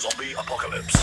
zombie apocalypse.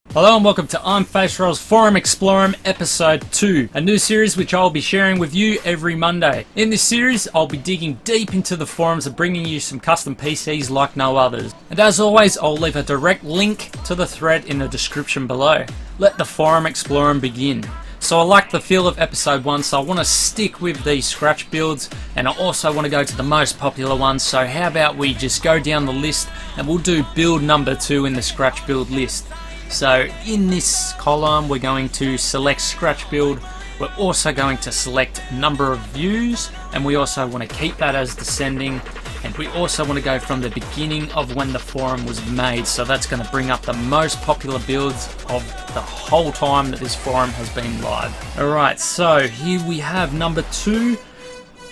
Hello and welcome to I'm FaceRoll's Forum Explorum Episode 2, a new series which I'll be sharing with you every Monday. In this series, I'll be digging deep into the forums and bringing you some custom PCs like no others. And as always, I'll leave a direct link to the thread in the description below. Let the Forum Explorum begin. So I like the feel of Episode 1, so I want to stick with these scratch builds, and I also want to go to the most popular ones, so how about we just go down the list and we'll do build number 2 in the scratch build list. So in this column we're going to select scratch build, we're also going to select number of views, and we also want to keep that as descending, and we also want to go from the beginning of when the forum was made, so that's going to bring up the most popular builds of the whole time that this forum has been live. Alright, so here we have number 2,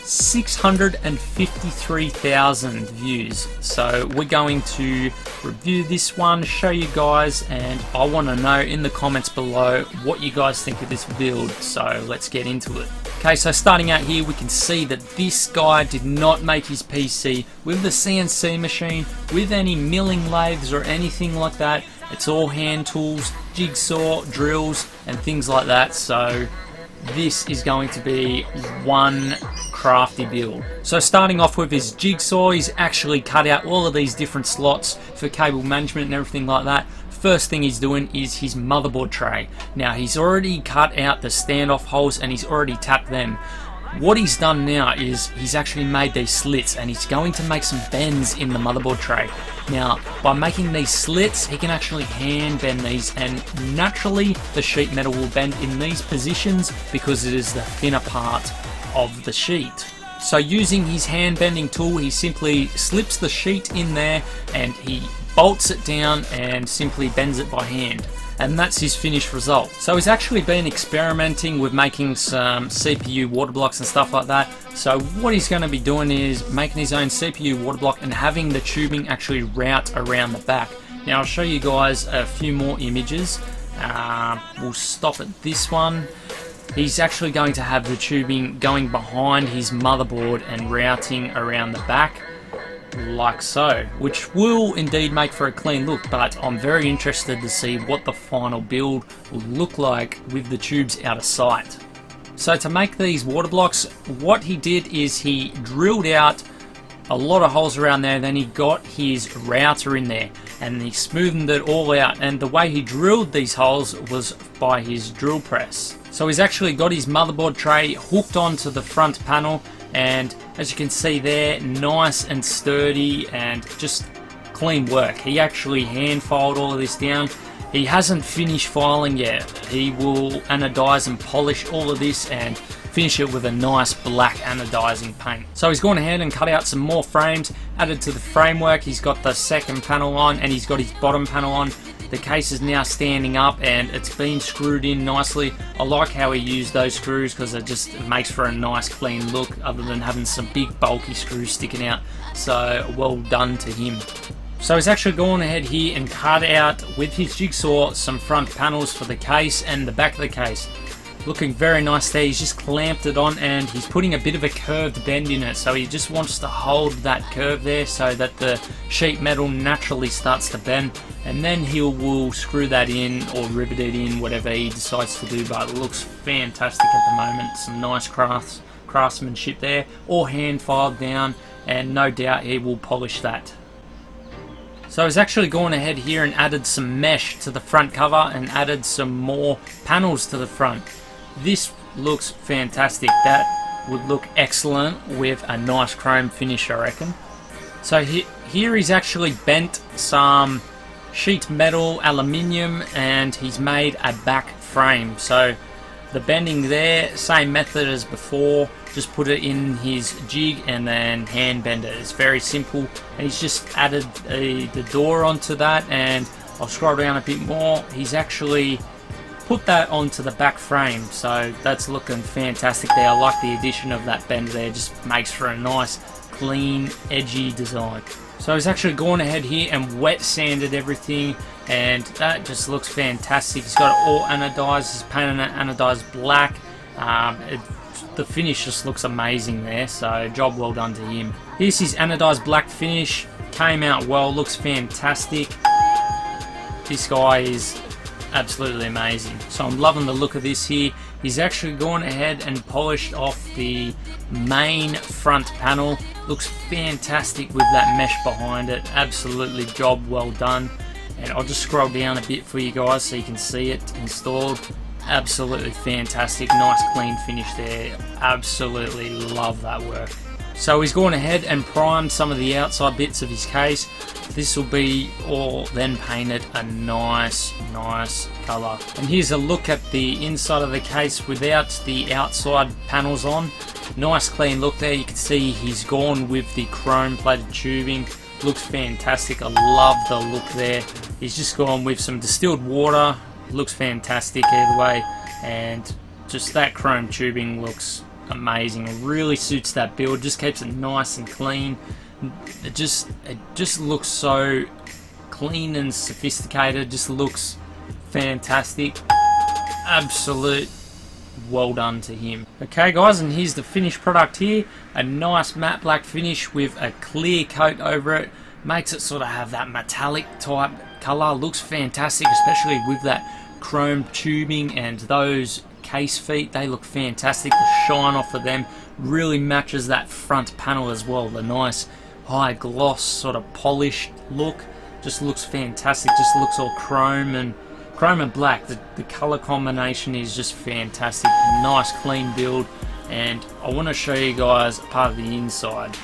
653,000 views. So we're going to review this one, show you guys, and I want to know in the comments below what you guys think of this build, so let's get into it. Okay, so starting out here we can see that this guy did not make his PC with the CNC machine, with any milling lathes or anything like that. It's all hand tools, jigsaw, drills and things like that, so this is going to be one crafty build. So starting off with his jigsaw, he's actually cut out all of these different slots for cable management and everything like that. First thing he's doing is his motherboard tray. Now he's already cut out the standoff holes and he's already tapped them. What he's done now is he's actually made these slits, and he's going to make some bends in the motherboard tray. Now by making these slits he can actually hand bend these, and naturally the sheet metal will bend in these positions because it is the thinner part of the sheet. So using his hand bending tool he simply slips the sheet in there and he bolts it down and simply bends it by hand. And that's his finished result. So he's actually been experimenting with making some CPU water blocks and stuff like that. So what he's going to be doing is making his own CPU water block and having the tubing actually route around the back. Now I'll show you guys a few more images. We'll stop at this one. He's actually going to have the tubing going behind his motherboard and routing around the back, like so, which will indeed make for a clean look, but I'm very interested to see what the final build will look like with the tubes out of sight. So to make these water blocks, what he did is he drilled out a lot of holes around there, then he got his router in there and he smoothed it all out, and the way he drilled these holes was by his drill press. So he's actually got his motherboard tray hooked onto the front panel, and as you can see there, nice and sturdy and just clean work. He actually hand filed all of this down. He hasn't finished filing yet. He will anodize and polish all of this and finish it with a nice black anodizing paint. So he's gone ahead and cut out some more frames, added to the framework. He's got the second panel on and he's got his bottom panel on. The case is now standing up and it's been screwed in nicely. I like how he used those screws because it makes for a nice clean look other than having some big bulky screws sticking out. So well done to him. So he's actually gone ahead here and cut out with his jigsaw some front panels for the case and the back of the case. Looking very nice there. He's just clamped it on and he's putting a bit of a curved bend in it, so he just wants to hold that curve there so that the sheet metal naturally starts to bend, and then he will screw that in or rivet it in, whatever he decides to do. But it looks fantastic at the moment. Some nice craftsmanship there, all hand filed down, and no doubt he will polish that. So he's actually gone ahead here and added some mesh to the front cover and added some more panels to the front. This looks fantastic. That would look excellent with a nice chrome finish, I reckon. So here he's actually bent some sheet metal, aluminium, and he's made a back frame. So the bending there, same method as before, just put it in his jig and then hand bend it. It's very simple, and he's just added the door onto that, and I'll scroll down a bit more. He's actually put that onto the back frame, so that's looking fantastic there. I like the addition of that bend there, just makes for a nice clean edgy design. So he's actually gone ahead here and wet sanded everything, and that just looks fantastic. He's got it all anodized. He's painted it anodized black, The finish just looks amazing there, so job well done to him. Here's his anodized black finish. Came out well, looks fantastic. This guy is absolutely amazing. So I'm loving the look of this here. He's actually gone ahead and polished off the main front panel. Looks fantastic with that mesh behind it. Absolutely job well done. And I'll just scroll down a bit for you guys so you can see it installed. Absolutely fantastic. Nice clean finish there. Absolutely love that work. So he's gone ahead and primed some of the outside bits of his case. This will be all then painted a nice colour. And here's a look at the inside of the case without the outside panels on. Nice clean look there. You can see he's gone with the chrome plated tubing. Looks fantastic. I love the look there. He's just gone with some distilled water. Looks fantastic either way, and just that chrome tubing looks amazing. It really suits that build. Just keeps it nice and clean. It just looks so clean and sophisticated. Just looks fantastic. Absolute well done to him. Okay guys, and here's the finished product here. A nice matte black finish with a clear coat over it. Makes it sort of have that metallic type colour. Looks fantastic, especially with that chrome tubing and those case feet. They look fantastic. The shine off of them really matches that front panel as well. The nice high gloss sort of polished look just looks fantastic. Just looks all chrome and black. The colour combination is just fantastic. Nice clean build, and I want to show you guys part of the inside.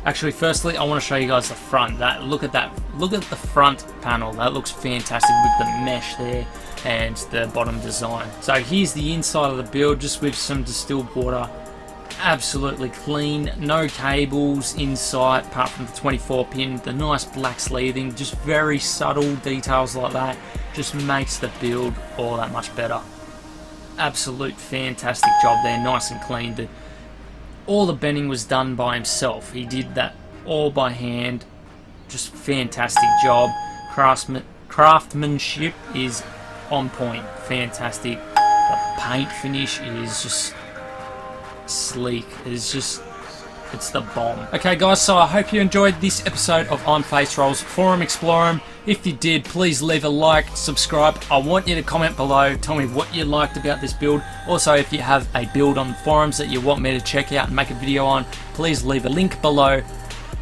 Actually, firstly, I want to show you guys the front. Look at the front panel. That looks fantastic with the mesh there and the bottom design. So here's the inside of the build, just with some distilled water. Absolutely clean, no cables inside apart from the 24 pin. The nice black sleeving, just very subtle details like that, just makes the build all that much better. Absolute fantastic job there, nice and clean. All the bending was done by himself. He did that all by hand. Just fantastic job. Craftsmanship is on point. Fantastic. The paint finish is just sleek. It's the bomb. Okay guys, so I hope you enjoyed this episode of I'm Face Rolls Forum Explorum. If you did, please leave a like, subscribe. I want you to comment below, tell me what you liked about this build. Also, if you have a build on the forums that you want me to check out and make a video on, please leave a link below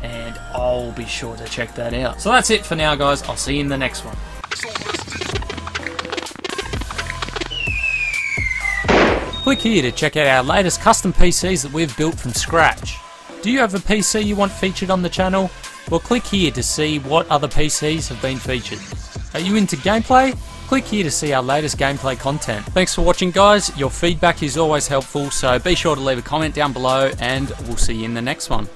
and I'll be sure to check that out. So that's it for now guys, I'll see you in the next one. Click here to check out our latest custom PCs that we've built from scratch. Do you have a PC you want featured on the channel? Well, click here to see what other PCs have been featured. Are you into gameplay? Click here to see our latest gameplay content. Thanks for watching guys, your feedback is always helpful, so be sure to leave a comment down below and we'll see you in the next one.